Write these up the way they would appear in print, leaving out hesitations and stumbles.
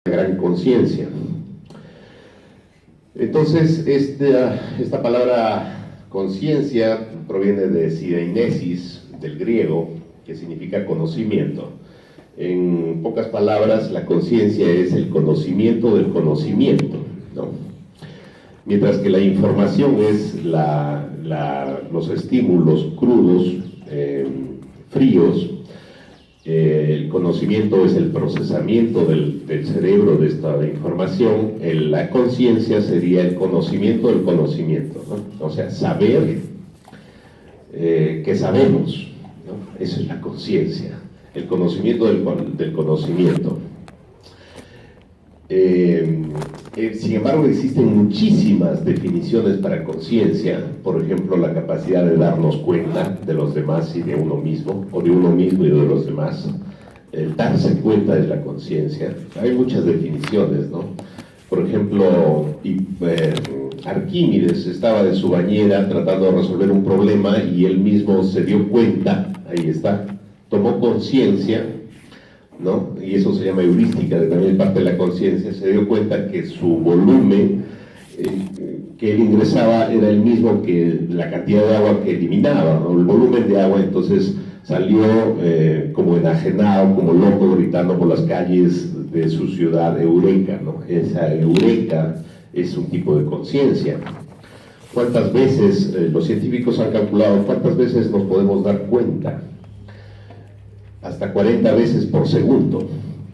gran conciencia. Entonces, esta palabra conciencia proviene de sideinesis, del griego, que significa conocimiento. En pocas palabras, la conciencia es el conocimiento del conocimiento, ¿no? Mientras que la información es los estímulos crudos, fríos. El conocimiento es el procesamiento del cerebro de esta información. La conciencia sería el conocimiento del conocimiento, ¿no? O sea, saber que sabemos, ¿no? Eso es la conciencia, el conocimiento del conocimiento. Sin embargo, existen muchísimas definiciones para conciencia. Por ejemplo, la capacidad de darnos cuenta de los demás y de uno mismo, o de uno mismo y de los demás. El darse cuenta es la conciencia. Hay muchas definiciones, ¿no? Por ejemplo, Arquímedes estaba de su bañera tratando de resolver un problema y él mismo se dio cuenta, ahí está, tomó conciencia, ¿no? Y eso se llama heurística, que también es parte de la conciencia. Se dio cuenta que su volumen que él ingresaba era el mismo que la cantidad de agua que eliminaba, ¿no? El volumen de agua. Entonces salió como enajenado, como loco, gritando por las calles de su ciudad, Eureka, ¿no? Esa Eureka es un tipo de conciencia. ¿Cuántas veces los científicos han calculado cuántas veces nos podemos dar cuenta? Hasta 40 veces por segundo.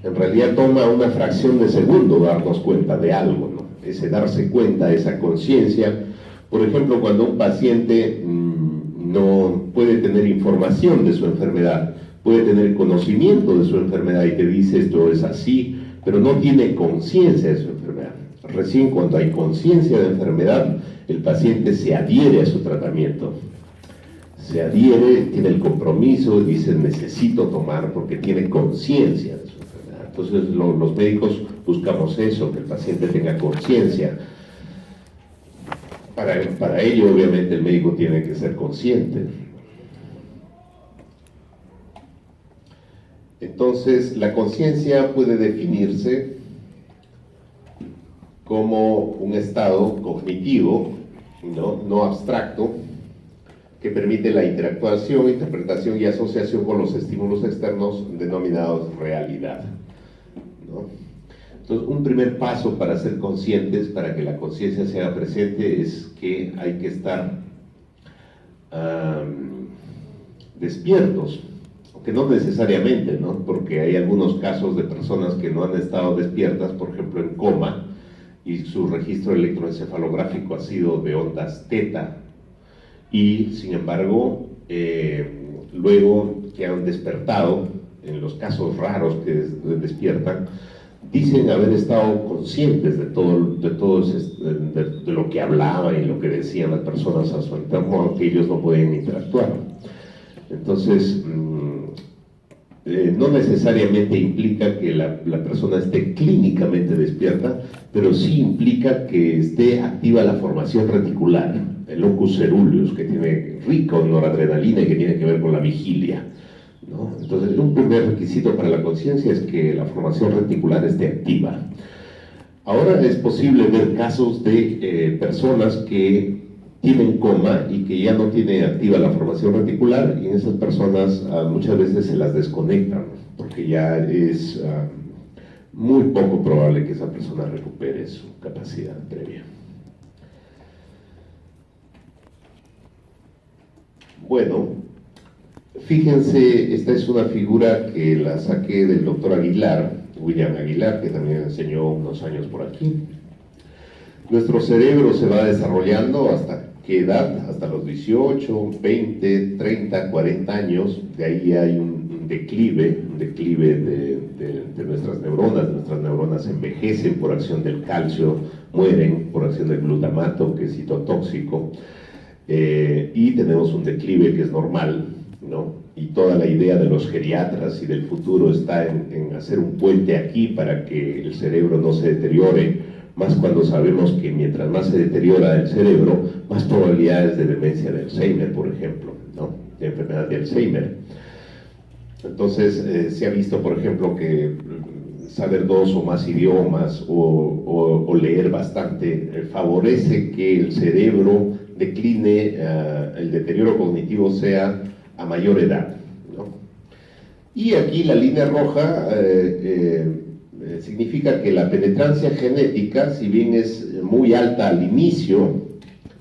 En realidad toma una fracción de segundo darnos cuenta de algo, ¿no? Ese darse cuenta, esa conciencia. Por ejemplo, cuando un paciente no puede tener información de su enfermedad, puede tener conocimiento de su enfermedad y te dice esto es así, pero no tiene conciencia de su enfermedad. Recién cuando hay conciencia de enfermedad, el paciente se adhiere a su tratamiento. Se adhiere, tiene el compromiso, dice necesito tomar porque tiene conciencia de su enfermedad. Entonces los médicos buscamos eso, que el paciente tenga conciencia. Para ello obviamente el médico tiene que ser consciente. Entonces la conciencia puede definirse como un estado cognitivo, no abstracto, que permite la interactuación, interpretación y asociación con los estímulos externos denominados realidad, ¿no? Entonces, un primer paso para ser conscientes, para que la conciencia sea presente, es que hay que estar despiertos, aunque no necesariamente, ¿no? Porque hay algunos casos de personas que no han estado despiertas, por ejemplo en coma, y su registro electroencefalográfico ha sido de ondas teta, y sin embargo luego que han despertado, en los casos raros que despiertan, dicen haber estado conscientes de lo que hablaban y lo que decían las personas a su entorno, aunque ellos no pueden interactuar. Entonces no necesariamente implica que la persona esté clínicamente despierta, pero sí implica que esté activa la formación reticular, el locus ceruleus, que tiene rico en noradrenalina y que tiene que ver con la vigilia, ¿no? Entonces, un primer requisito para la conciencia es que la formación reticular esté activa. Ahora es posible ver casos de personas que tienen coma y que ya no tiene activa la formación reticular, y en esas personas muchas veces se las desconectan, porque ya es muy poco probable que esa persona recupere su capacidad previa. Bueno, fíjense, esta es una figura que la saqué del doctor Aguilar, William Aguilar, que también enseñó unos años por aquí. Nuestro cerebro se va desarrollando ¿hasta qué edad? Hasta los 18, 20, 30, 40 años. De ahí hay un declive de nuestras neuronas. Nuestras neuronas envejecen por acción del calcio, mueren por acción del glutamato, que es citotóxico. Y tenemos un declive que es normal, ¿no? Y toda la idea de los geriatras y del futuro está en hacer un puente aquí para que el cerebro no se deteriore, más cuando sabemos que mientras más se deteriora el cerebro, más probabilidades de demencia de Alzheimer, por ejemplo, ¿no? De enfermedad de Alzheimer. Entonces se ha visto, por ejemplo, que saber dos o más idiomas o leer bastante favorece que el cerebro decline, el deterioro cognitivo sea a mayor edad, ¿no? Y aquí la línea roja significa que la penetrancia genética, si bien es muy alta al inicio,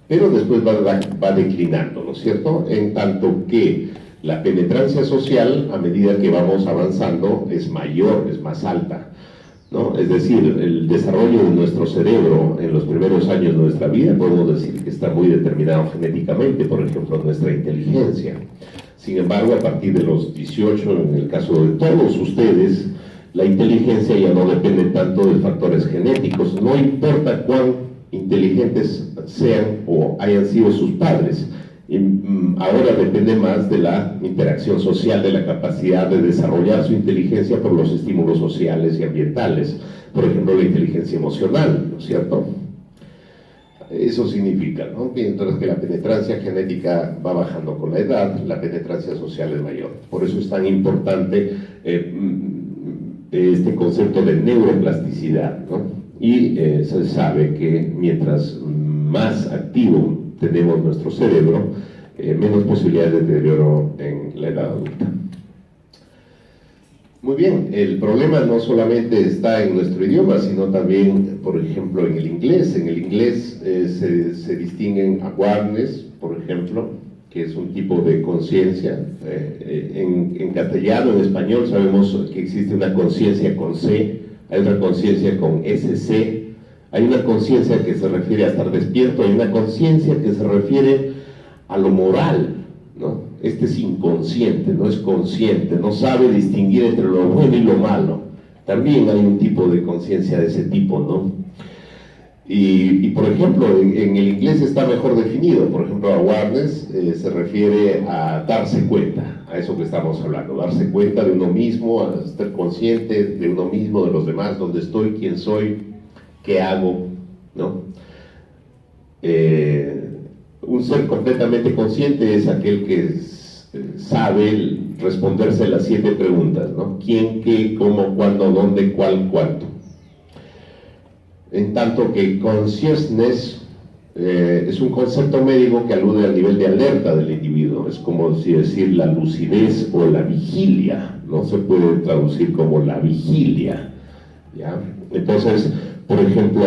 pero después va declinando, ¿no es cierto? En tanto que la penetrancia social, a medida que vamos avanzando, es mayor, es más alta, ¿no? Es decir, el desarrollo de nuestro cerebro en los primeros años de nuestra vida, podemos decir que está muy determinado genéticamente, por ejemplo, nuestra inteligencia. Sin embargo, a partir de los 18, en el caso de todos ustedes, la inteligencia ya no depende tanto de factores genéticos, no importa cuán inteligentes sean o hayan sido sus padres. Ahora depende más de la interacción social, de la capacidad de desarrollar su inteligencia por los estímulos sociales y ambientales. Por ejemplo, la inteligencia emocional, ¿no es cierto? Eso significa, ¿no? Mientras que la penetrancia genética va bajando con la edad, la penetrancia social es mayor. Por eso es tan importante este concepto de neuroplasticidad, ¿no? Y se sabe que mientras más activo tenemos nuestro cerebro, menos posibilidades de deterioro en la edad adulta. Muy bien, el problema no solamente está en nuestro idioma, sino también, por ejemplo, en el inglés. En el inglés se distinguen awareness, por ejemplo, que es un tipo de conciencia. En castellano, en español, sabemos que existe una conciencia con C, hay otra conciencia con SC, hay una conciencia que se refiere a estar despierto, hay una conciencia que se refiere a lo moral, ¿no? Este es inconsciente, no es consciente, no sabe distinguir entre lo bueno y lo malo. También hay un tipo de conciencia de ese tipo, ¿no? Y por ejemplo, en el inglés está mejor definido. Por ejemplo, awareness se refiere a darse cuenta, a eso que estamos hablando, darse cuenta de uno mismo, a estar consciente de uno mismo, de los demás, dónde estoy, quién soy, qué hago, ¿no? Un ser completamente consciente es aquel que sabe responderse las 7 preguntas, ¿no? ¿Quién, qué, cómo, cuándo, dónde, cuál, cuánto? En tanto que consciousness es un concepto médico que alude al nivel de alerta del individuo. Es como si decir la lucidez o la vigilia, no se puede traducir como la vigilia, ¿ya? Entonces, por ejemplo,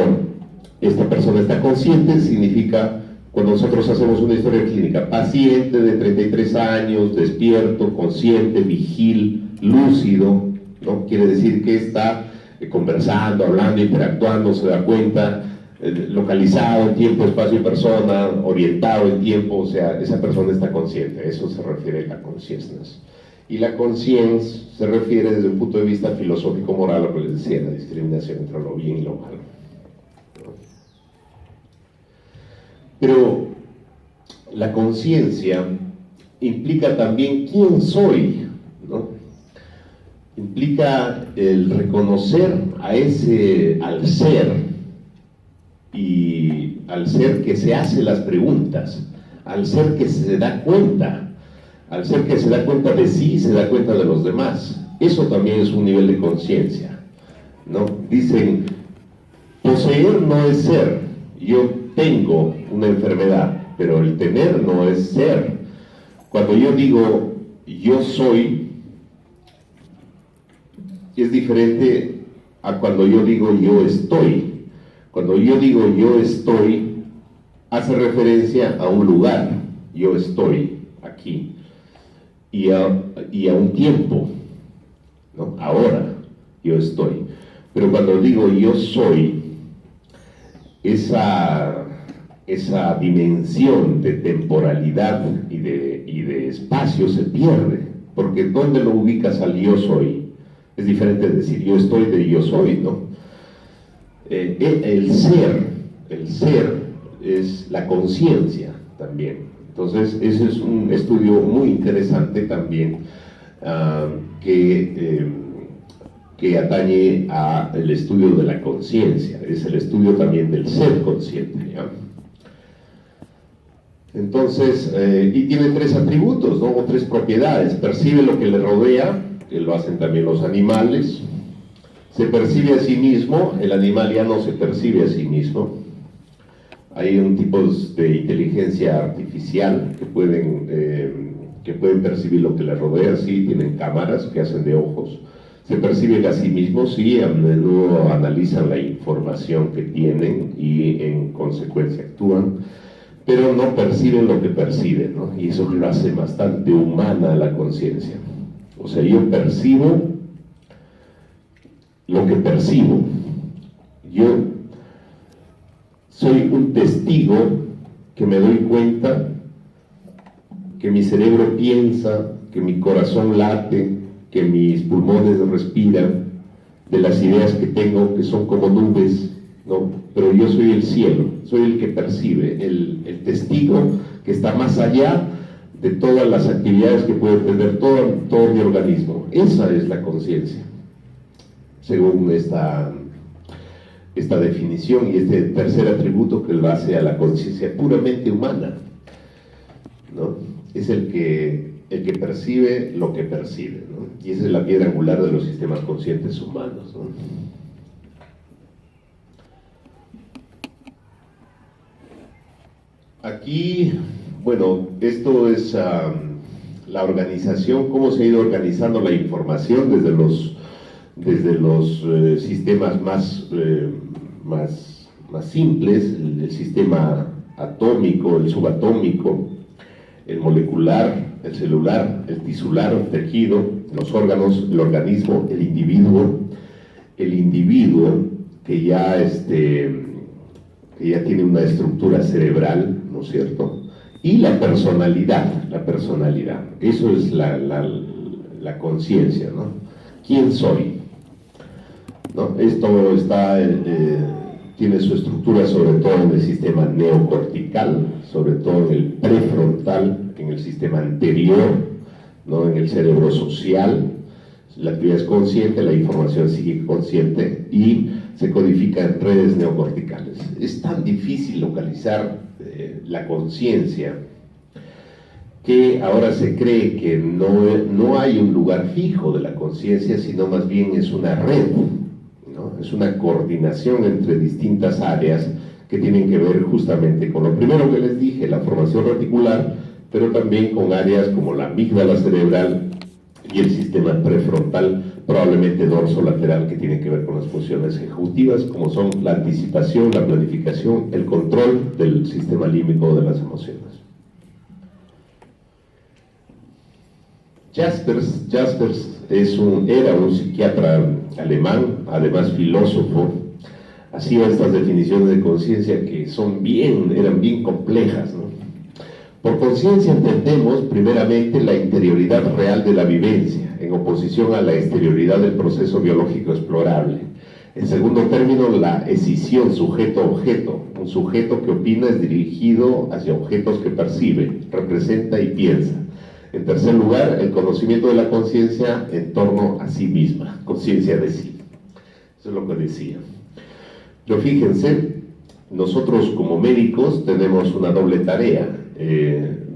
esta persona está consciente, significa, cuando nosotros hacemos una historia clínica, paciente de 33 años, despierto, consciente, vigil, lúcido, ¿no? Quiere decir que está conversando, hablando, interactuando, se da cuenta, localizado en tiempo, espacio y persona, orientado en tiempo, o sea, esa persona está consciente, eso se refiere a la consciousness. Y la conciencia se refiere desde un punto de vista filosófico-moral a lo que les decía, la discriminación entre lo bien y lo malo. Pero la conciencia implica también quién soy, ¿no? Implica el reconocer al ser, y al ser que se hace las preguntas, al ser que se da cuenta, al ser que se da cuenta de sí y se da cuenta de los demás. Eso también es un nivel de conciencia, ¿no? Dicen, poseer no es ser. Yo tengo una enfermedad, pero el tener no es ser. Cuando yo digo yo soy, es diferente a cuando yo digo yo estoy. Cuando yo digo yo estoy, hace referencia a un lugar, yo estoy aquí, y a un tiempo, ¿no? Ahora yo estoy. Pero cuando digo yo soy, esa dimensión de temporalidad y de espacio se pierde, porque ¿dónde lo ubicas al yo soy? Es diferente decir yo estoy de yo soy, ¿no? El ser es la conciencia también. Entonces, ese es un estudio muy interesante también, que atañe al estudio de la conciencia, es el estudio también del ser consciente, ¿ya? Entonces, y tiene 3 atributos, ¿no? O 3 propiedades. Percibe lo que le rodea, que lo hacen también los animales. Se percibe a sí mismo, el animal ya no se percibe a sí mismo. Hay un tipo de inteligencia artificial que pueden percibir lo que les rodea, sí, tienen cámaras que hacen de ojos. Se perciben a sí mismos, sí, a menudo analizan la información que tienen y en consecuencia actúan, pero no perciben lo que perciben, ¿no? Y eso lo hace bastante humana la conciencia. O sea, yo percibo lo que percibo. Yo soy un testigo que me doy cuenta que mi cerebro piensa, que mi corazón late, que mis pulmones respiran, de las ideas que tengo, que son como nubes, ¿no? Pero yo soy el cielo, soy el que percibe, el testigo que está más allá de todas las actividades que puede tener todo mi organismo. Esa es la conciencia, según esta definición y este tercer atributo que lo hace a la conciencia puramente humana, ¿no? Es el que percibe lo que percibe, ¿no? Y esa es la piedra angular de los sistemas conscientes humanos, ¿no? Aquí, bueno, esto es la organización, cómo se ha ido organizando la información desde los sistemas más simples, el sistema atómico, el subatómico, el molecular, el celular, el tisular, el tejido, los órganos, el organismo, el individuo que ya tiene una estructura cerebral, ¿no es cierto? Y la personalidad, eso es la conciencia, ¿no? ¿Quién soy? ¿No? Esto tiene su estructura sobre todo en el sistema neocortical, sobre todo en el prefrontal, en el sistema anterior, ¿no? En el cerebro social. La actividad es consciente, la información sigue consciente y se codifica en redes neocorticales. Es tan difícil localizar la conciencia que ahora se cree que no hay un lugar fijo de la conciencia, sino más bien es una red, ¿no? Es una coordinación entre distintas áreas que tienen que ver justamente con lo primero que les dije, la formación reticular, pero también con áreas como la amígdala cerebral y el sistema prefrontal, probablemente dorsolateral, que tiene que ver con las funciones ejecutivas, como son la anticipación, la planificación, el control del sistema límbico de las emociones. Jaspers era un psiquiatra alemán, además filósofo. Hacía estas definiciones de conciencia que eran bien complejas, ¿no? Por conciencia entendemos primeramente la interioridad real de la vivencia, en oposición a la exterioridad del proceso biológico explorable. En segundo término, la escisión sujeto-objeto. Un sujeto que opina es dirigido hacia objetos que percibe, representa y piensa. En tercer lugar, el conocimiento de la conciencia en torno a sí misma, conciencia de sí. Eso es lo que decía. Pero fíjense, nosotros como médicos tenemos una doble tarea.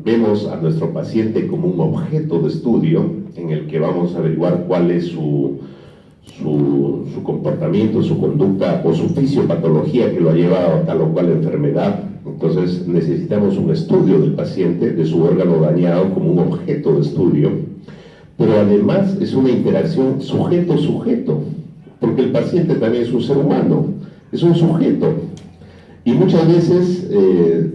Vemos a nuestro paciente como un objeto de estudio en el que vamos a averiguar cuál es su comportamiento, su conducta o su fisiopatología que lo ha llevado a tal o cual enfermedad. Entonces necesitamos un estudio del paciente, de su órgano dañado, como un objeto de estudio, pero además es una interacción sujeto-sujeto, porque el paciente también es un ser humano, es un sujeto. Y muchas veces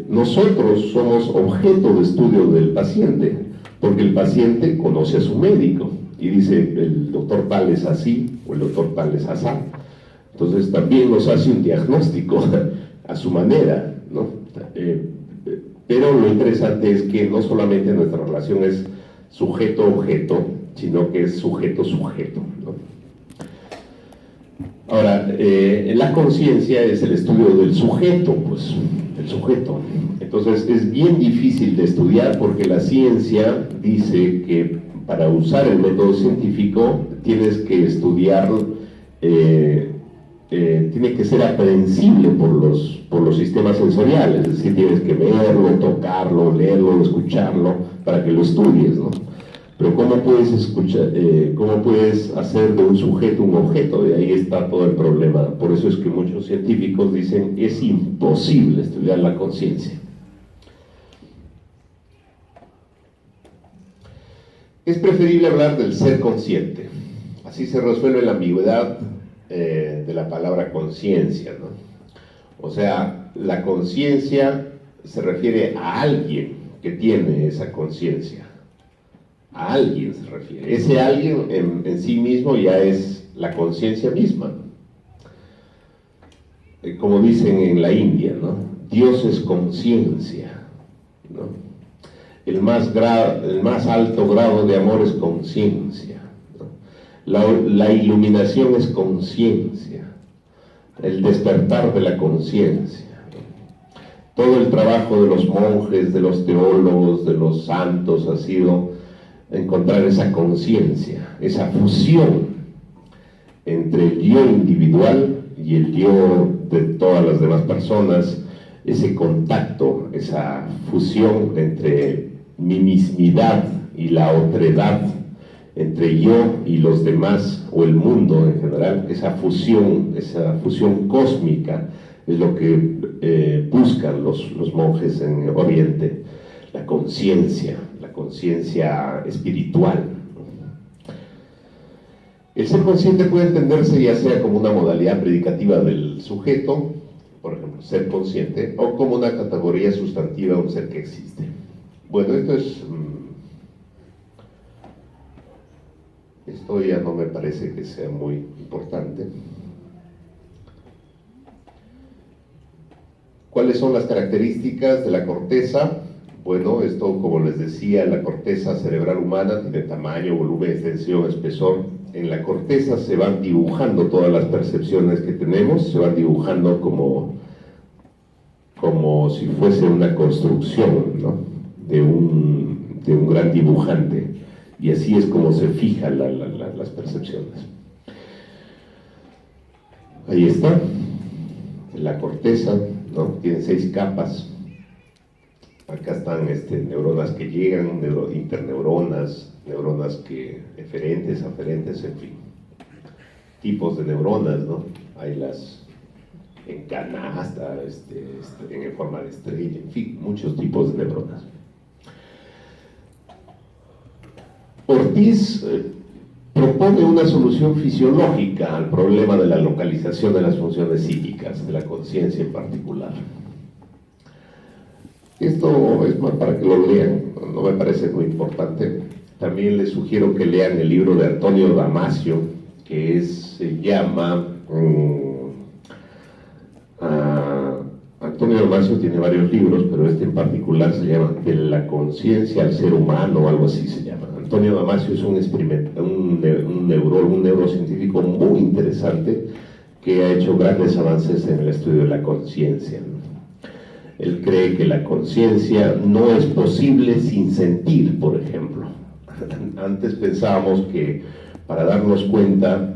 nosotros somos objeto de estudio del paciente, porque el paciente conoce a su médico y dice, el doctor tal es así, o el doctor tal es así. Entonces también nos hace un diagnóstico a su manera, ¿no? Pero lo interesante es que no solamente nuestra relación es sujeto-objeto, sino que es sujeto-sujeto, ¿no? Ahora, la conciencia es el estudio del sujeto, pues, el sujeto. Entonces es bien difícil de estudiar porque la ciencia dice que para usar el método científico tienes que estudiar, tiene que ser aprehensible por los sistemas sensoriales, es decir, tienes que verlo, tocarlo, leerlo, escucharlo, para que lo estudies, ¿no? Pero ¿cómo puedes escuchar, cómo puedes hacer de un sujeto un objeto? Y ahí está todo el problema. Por eso es que muchos científicos dicen es imposible estudiar la conciencia. Es preferible hablar del ser consciente. Así se resuelve la ambigüedad de la palabra conciencia, ¿no? O sea, la conciencia se refiere a alguien que tiene esa conciencia. A alguien se refiere. Ese alguien en sí mismo ya es la conciencia misma. Como dicen en la India, ¿no? Dios es conciencia, ¿no? El más alto grado de amor es conciencia, ¿no? La iluminación es conciencia, el despertar de la conciencia. Todo el trabajo de los monjes, de los teólogos, de los santos ha sido encontrar esa conciencia, esa fusión entre el yo individual y el yo de todas las demás personas, ese contacto, esa fusión entre mi mismidad y la otredad, entre yo y los demás o el mundo en general, esa fusión cósmica es lo que buscan los monjes en Oriente, la conciencia espiritual. El ser consciente puede entenderse ya sea como una modalidad predicativa del sujeto, por ejemplo, ser consciente, o como una categoría sustantiva de un ser que existe. Bueno, esto ya no me parece que sea muy importante. ¿Cuáles son las características de la corteza? Bueno, esto, como les decía, la corteza cerebral humana tiene tamaño, volumen, extensión, espesor. En la corteza se van dibujando todas las percepciones que tenemos, se van dibujando como si fuese una construcción, ¿no? de un gran dibujante. Y así es como se fijan las percepciones. Ahí está, la corteza, ¿no? Tiene 6 capas. Acá están neuronas que llegan, interneuronas, neuronas eferentes, aferentes, en fin. Tipos de neuronas, ¿no? Hay las en canasta, en forma de estrella, en fin, muchos tipos de neuronas. Ortiz propone una solución fisiológica al problema de la localización de las funciones psíquicas, de la conciencia en particular. Esto es más para que lo lean, no me parece muy importante. También les sugiero que lean el libro de Antonio Damasio, que se llama... Antonio Damasio tiene varios libros, pero este en particular se llama De la conciencia al ser humano, o algo así se llama. Antonio Damasio es un neurocientífico muy interesante que ha hecho grandes avances en el estudio de la conciencia. Él cree que la conciencia no es posible sin sentir, por ejemplo. Antes pensábamos que para darnos cuenta,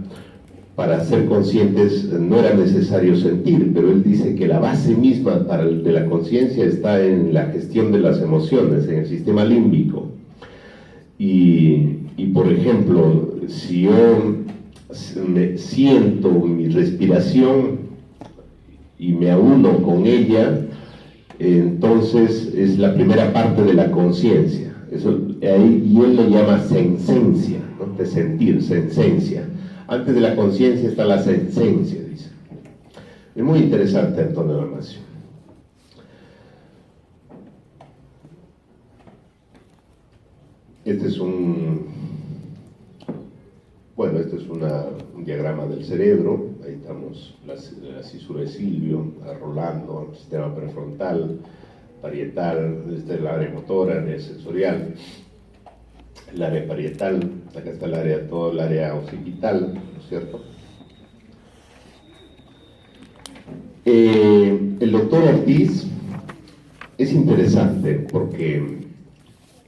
para ser conscientes, no era necesario sentir, pero él dice que la base misma de la conciencia está en la gestión de las emociones, en el sistema límbico. Y por ejemplo, si yo siento mi respiración y me auno con ella, entonces es la primera parte de la conciencia. Y él le llama sensencia, ¿no? De sentir, sensencia. Antes de la conciencia está la sensencia, dice. Es muy interesante Antonio Damasio. Este es un diagrama del cerebro. Ahí estamos la cisura de Silvio, Rolando, el sistema prefrontal, parietal, este es el área motora, el área sensorial, el área parietal, acá está todo el área occipital, ¿no es cierto? El doctor Ortiz es interesante porque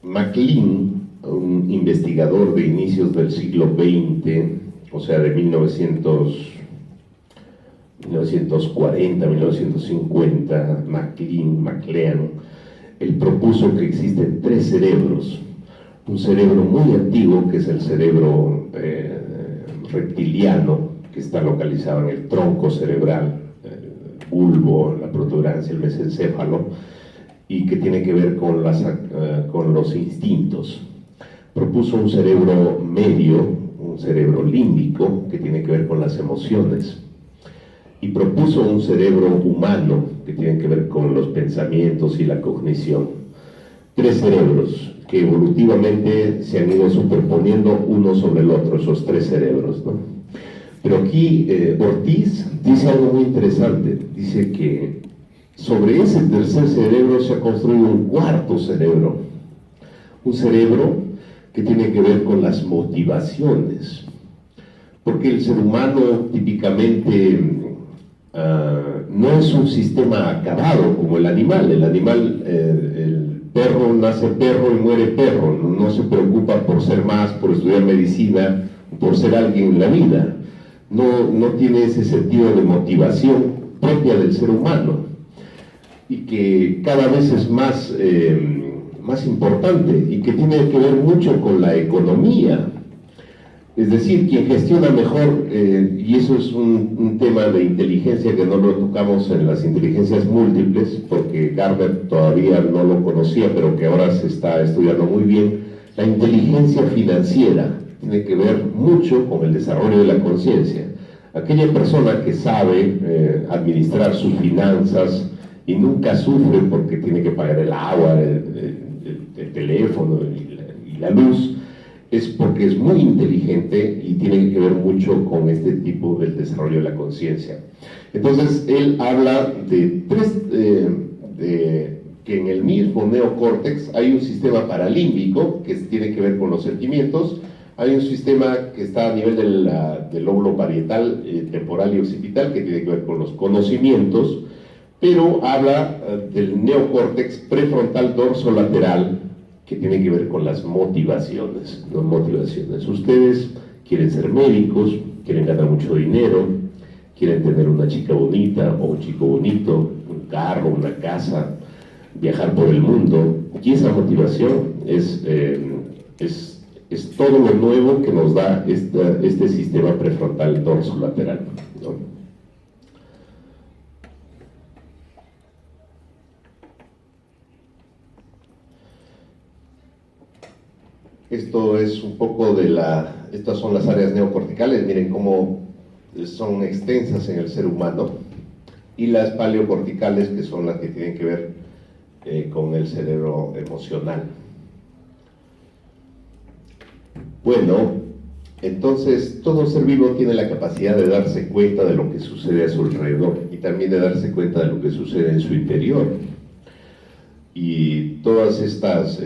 MacLean, un investigador de inicios del siglo XX, o sea, de 1940, 1950, MacLean, él propuso que existen 3 cerebros. un cerebro muy antiguo, que es el cerebro reptiliano, que está localizado en el tronco cerebral, el bulbo, la protuberancia, el mesencéfalo, y que tiene que ver con los instintos. Propuso un cerebro medio, un cerebro límbico, que tiene que ver con las emociones, y propuso un cerebro humano, que tiene que ver con los pensamientos y la cognición. Tres cerebros que evolutivamente se han ido superponiendo uno sobre el otro, esos tres cerebros, ¿no? Pero aquí Ortiz dice algo muy interesante, dice que sobre ese tercer cerebro se ha construido un cuarto cerebro, un cerebro que tiene que ver con las motivaciones, porque el ser humano típicamente no es un sistema acabado como el animal. El perro nace perro y muere perro, no se preocupa por ser más, por estudiar medicina, por ser alguien en la vida, no tiene ese sentido de motivación propia del ser humano, y que cada vez es más importante, y que tiene que ver mucho con la economía. Es decir, quien gestiona mejor, y eso es un tema de inteligencia que no lo tocamos en las inteligencias múltiples, porque Garber todavía no lo conocía, pero que ahora se está estudiando muy bien. La inteligencia financiera tiene que ver mucho con el desarrollo de la conciencia. Aquella persona que sabe administrar sus finanzas y nunca sufre porque tiene que pagar el agua, el teléfono y la luz, es porque es muy inteligente y tiene que ver mucho con este tipo del desarrollo de la conciencia. Entonces, él habla de que en el mismo neocórtex hay un sistema paralímbico que tiene que ver con los sentimientos, hay un sistema que está a nivel del lóbulo parietal, temporal y occipital, que tiene que ver con los conocimientos, pero habla del neocórtex prefrontal dorsolateral, que tiene que ver con las motivaciones, ¿no? Motivaciones. Ustedes quieren ser médicos, quieren ganar mucho dinero, quieren tener una chica bonita o un chico bonito, un carro, una casa, viajar por el mundo, y esa motivación es todo lo nuevo que nos da este sistema prefrontal dorsolateral, ¿no? Esto es un poco estas son las áreas neocorticales, miren cómo son extensas en el ser humano, y las paleocorticales, que son las que tienen que ver con el cerebro emocional. Bueno, entonces todo ser vivo tiene la capacidad de darse cuenta de lo que sucede a su alrededor y también de darse cuenta de lo que sucede en su interior. Y todas estas,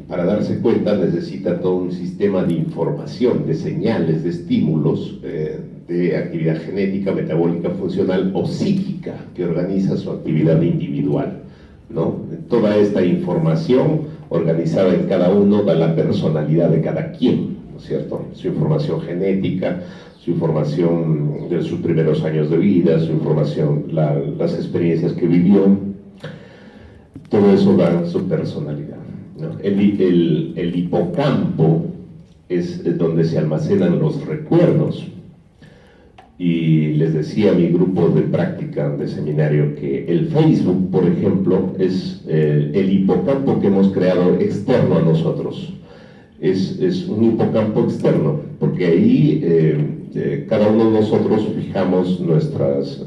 para darse cuenta, necesita todo un sistema de información, de señales, de estímulos, de actividad genética, metabólica, funcional o psíquica, que organiza su actividad individual, ¿no? Toda esta información organizada en cada uno da la personalidad de cada quien, ¿no es cierto? Su información genética, su información de sus primeros años de vida, su información, las experiencias que vivió, todo eso da su personalidad, ¿no? El hipocampo es donde se almacenan los recuerdos. Y les decía a mi grupo de práctica de seminario que el Facebook, por ejemplo, es el hipocampo que hemos creado externo a nosotros. Es un hipocampo externo, porque ahí cada uno de nosotros fijamos nuestras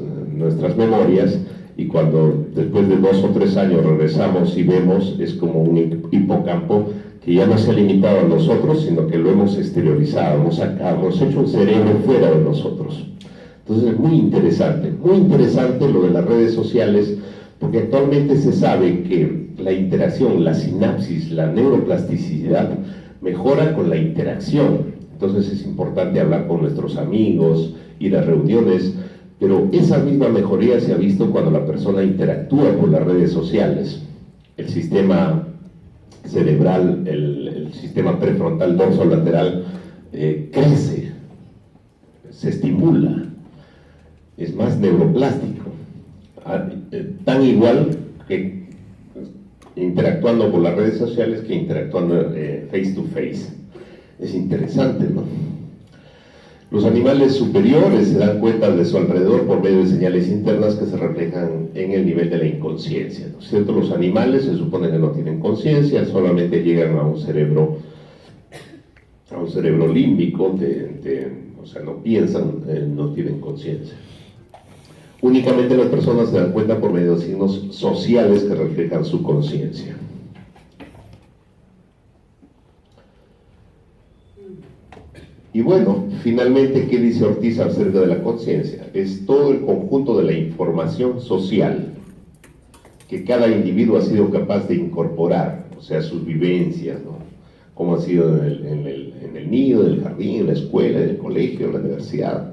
memorias, y cuando después de 2 o 3 años regresamos y vemos, es como un hipocampo que ya no se ha limitado a nosotros, sino que lo hemos exteriorizado, hemos hecho un cerebro fuera de nosotros. Entonces es muy interesante lo de las redes sociales, porque actualmente se sabe que la interacción, la sinapsis, la neuroplasticidad mejora con la interacción. Entonces es importante hablar con nuestros amigos, ir a reuniones, pero esa misma mejoría se ha visto cuando la persona interactúa con las redes sociales. El sistema cerebral, el sistema prefrontal dorsolateral crece, se estimula, es más neuroplástico, tan igual que interactuando por las redes sociales que interactuando face to face. Es interesante, ¿no? Los animales superiores se dan cuenta de su alrededor por medio de señales internas que se reflejan en el nivel de la inconsciencia, ¿no es cierto? Los animales se supone que no tienen conciencia, solamente llegan a un cerebro límbico, o sea, no piensan, no tienen conciencia. Únicamente las personas se dan cuenta por medio de signos sociales que reflejan su conciencia. Y bueno, finalmente, ¿qué dice Ortiz acerca de la conciencia? Es todo el conjunto de la información social que cada individuo ha sido capaz de incorporar, o sea, sus vivencias, ¿no? Cómo ha sido en el nido, en el jardín, en la escuela, en el colegio, en la universidad.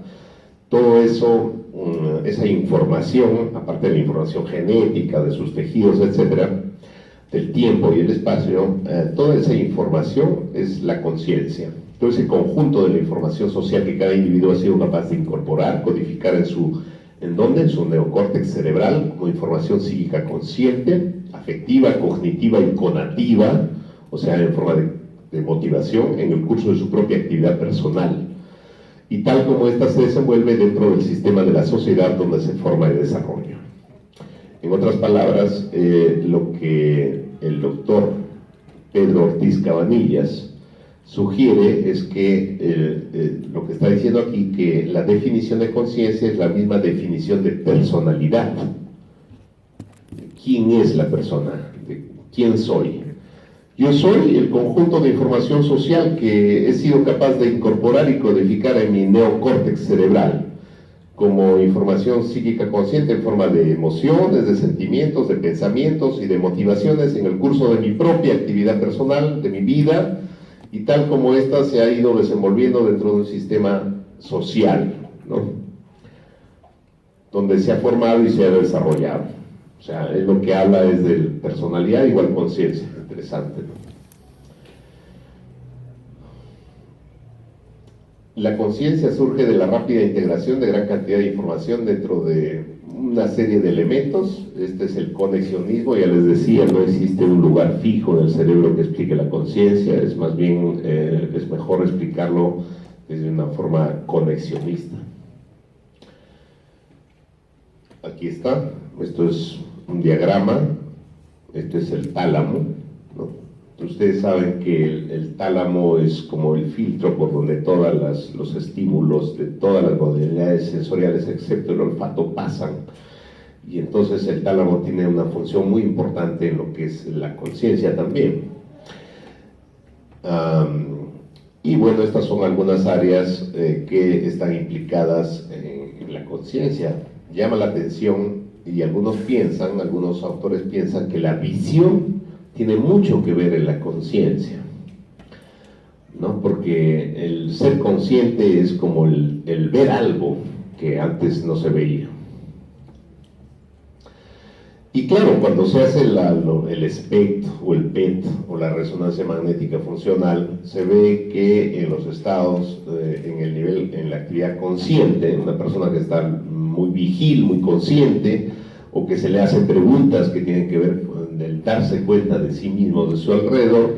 Todo eso, esa información, aparte de la información genética, de sus tejidos, etcétera, del tiempo y el espacio, toda esa información es la conciencia. Todo ese conjunto de la información social que cada individuo ha sido capaz de incorporar, codificar en su neocórtex cerebral como información psíquica consciente, afectiva, cognitiva y conativa, o sea, en forma de motivación en el curso de su propia actividad personal. Y tal como ésta se desenvuelve dentro del sistema de la sociedad donde se forma y desarrolla. En otras palabras, lo que el doctor Pedro Ortiz Cabanillas sugiere es que lo que está diciendo aquí, que la definición de conciencia es la misma definición de personalidad. ¿Quién es la persona? ¿Quién soy? Yo soy el conjunto de información social que he sido capaz de incorporar y codificar en mi neocórtex cerebral como información psíquica consciente en forma de emociones, de sentimientos, de pensamientos y de motivaciones en el curso de mi propia actividad personal, de mi vida, y tal como ésta se ha ido desenvolviendo dentro de un sistema social, ¿no? Donde se ha formado y se ha desarrollado. O sea, es lo que habla es de personalidad igual conciencia. Interesante, ¿no? La conciencia surge de la rápida integración de gran cantidad de información dentro de una serie de elementos. Este es el conexionismo, ya les decía, no existe un lugar fijo en el cerebro que explique la conciencia, es más bien, es mejor explicarlo desde una forma conexionista. Aquí está, esto es un diagrama, este es el tálamo, ¿no? Ustedes saben que el tálamo es como el filtro por donde todos los estímulos de todas las modalidades sensoriales excepto el olfato pasan, y entonces el tálamo tiene una función muy importante en lo que es la conciencia también. Y bueno, estas son algunas áreas que están implicadas en la conciencia. Llama la atención, y algunos autores piensan que la visión tiene mucho que ver en la conciencia, ¿no? Porque el ser consciente es como el ver algo que antes no se veía. Y claro, cuando se hace el SPECT o el PET o la resonancia magnética funcional, se ve que en los estados, en la actividad consciente, una persona que está muy vigil, muy consciente, o que se le hacen preguntas que tienen que ver con el darse cuenta de sí mismo, de su alrededor,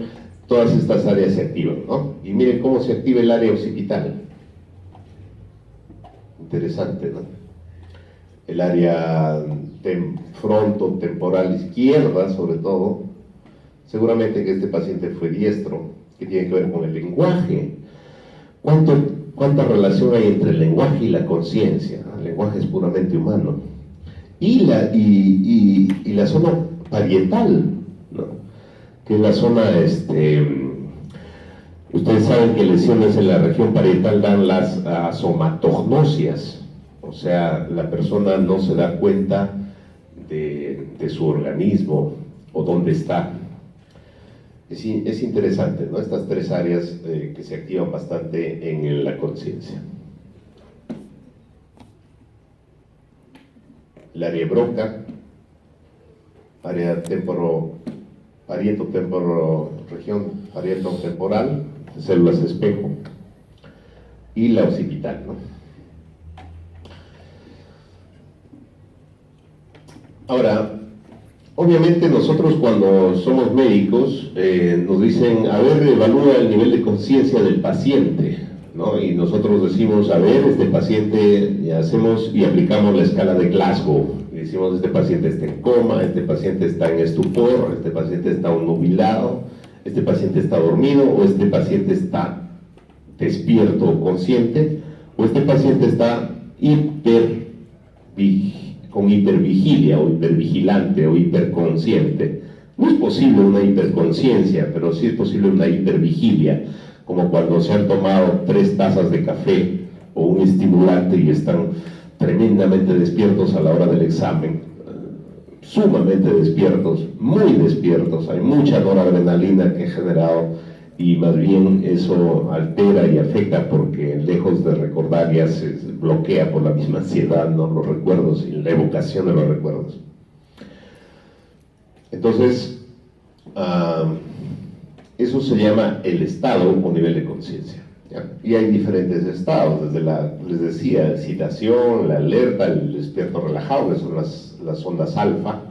todas estas áreas se activan, ¿no? Y miren cómo se activa el área occipital. Interesante, ¿no? El área frontotemporal izquierda, sobre todo, seguramente que este paciente fue diestro, que tiene que ver con el lenguaje. ¿Cuánta relación hay entre el lenguaje y la conciencia? El lenguaje es puramente humano. Y la zona parietal, ¿no? Que es la zona, ustedes saben que lesiones en la región parietal dan las somatognosias, o sea, la persona no se da cuenta de su organismo o dónde está. Es interesante, ¿no? Estas tres áreas que se activan bastante en la conciencia. El área Broca, área región parieto-temporal, células espejo, y la occipital, ¿no? Ahora, Obviamente nosotros cuando somos médicos nos dicen, a ver, evalúa el nivel de conciencia del paciente, ¿no? Y nosotros decimos, a ver, este paciente, y hacemos y aplicamos la escala de Glasgow. Y decimos, este paciente está en coma, este paciente está en estupor, este paciente está obnubilado, este paciente está dormido, o este paciente está despierto o consciente, o este paciente está con hipervigilia o hipervigilante o hiperconsciente. No es posible una hiperconciencia, pero sí es posible una hipervigilia, como cuando se han tomado 3 tazas de café o un estimulante y están tremendamente despiertos a la hora del examen, sumamente despiertos, muy despiertos, hay mucha noradrenalina que he generado y más bien eso altera y afecta porque lejos de recordar ya se bloquea por la misma ansiedad, ¿no? Los recuerdos y la evocación de los recuerdos. Entonces, eso se llama el estado o nivel de conciencia. Y hay diferentes estados, desde les decía, excitación, la alerta, el despierto relajado, que son las ondas alfa,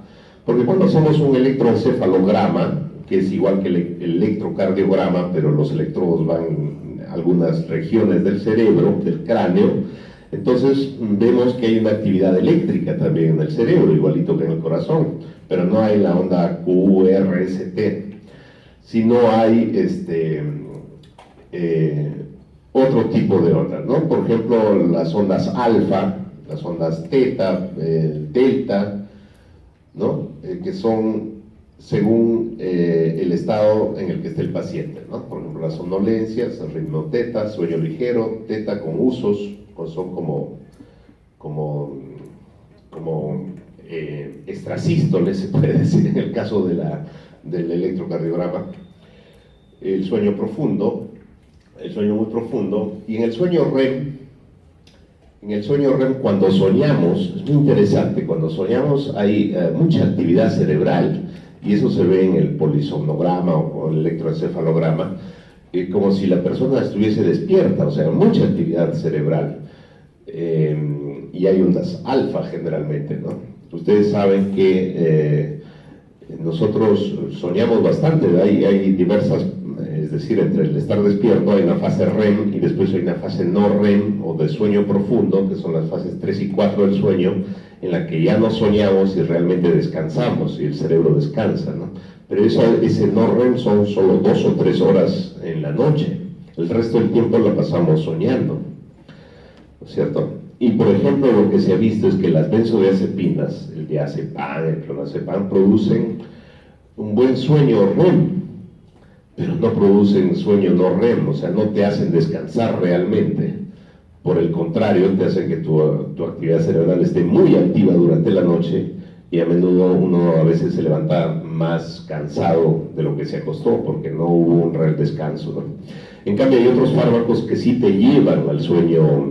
porque cuando hacemos un electroencefalograma, que es igual que el electrocardiograma, pero los electrodos van en algunas regiones del cerebro, del cráneo, entonces vemos que hay una actividad eléctrica también en el cerebro, igualito que en el corazón, pero no hay la onda QRST, sino hay otro tipo de ondas, ¿no? Por ejemplo, las ondas alfa, las ondas teta, delta, ¿no? Que son según el estado en el que esté el paciente, ¿no? Por ejemplo, las somnolencias, el ritmo teta, sueño ligero, teta con usos, son como extrasístoles, se puede decir, en el caso del electrocardiograma. El sueño profundo, el sueño muy profundo, y en el sueño REM, cuando soñamos, es muy interesante, cuando soñamos hay mucha actividad cerebral, y eso se ve en el polisomnograma o el electroencefalograma, como si la persona estuviese despierta, o sea, mucha actividad cerebral, y hay ondas alfa generalmente, ¿no? Ustedes saben que nosotros soñamos bastante, hay diversas, es decir, entre el estar despierto hay una fase REM y después hay una fase no REM o de sueño profundo, que son las fases 3 y 4 del sueño, en la que ya no soñamos y realmente descansamos y el cerebro descansa, ¿no? Pero ese no REM son solo 2 o 3 horas en la noche, el resto del tiempo la pasamos soñando, ¿no es cierto? Y por ejemplo lo que se ha visto es que las benzodiazepinas, el diazepam, el clonazepam, producen un buen sueño REM, pero no producen sueño no REM, o sea, no te hacen descansar realmente. Por el contrario, te hacen que tu actividad cerebral esté muy activa durante la noche y a menudo uno a veces se levanta más cansado de lo que se acostó porque no hubo un real descanso, ¿no? En cambio hay otros fármacos que sí te llevan al sueño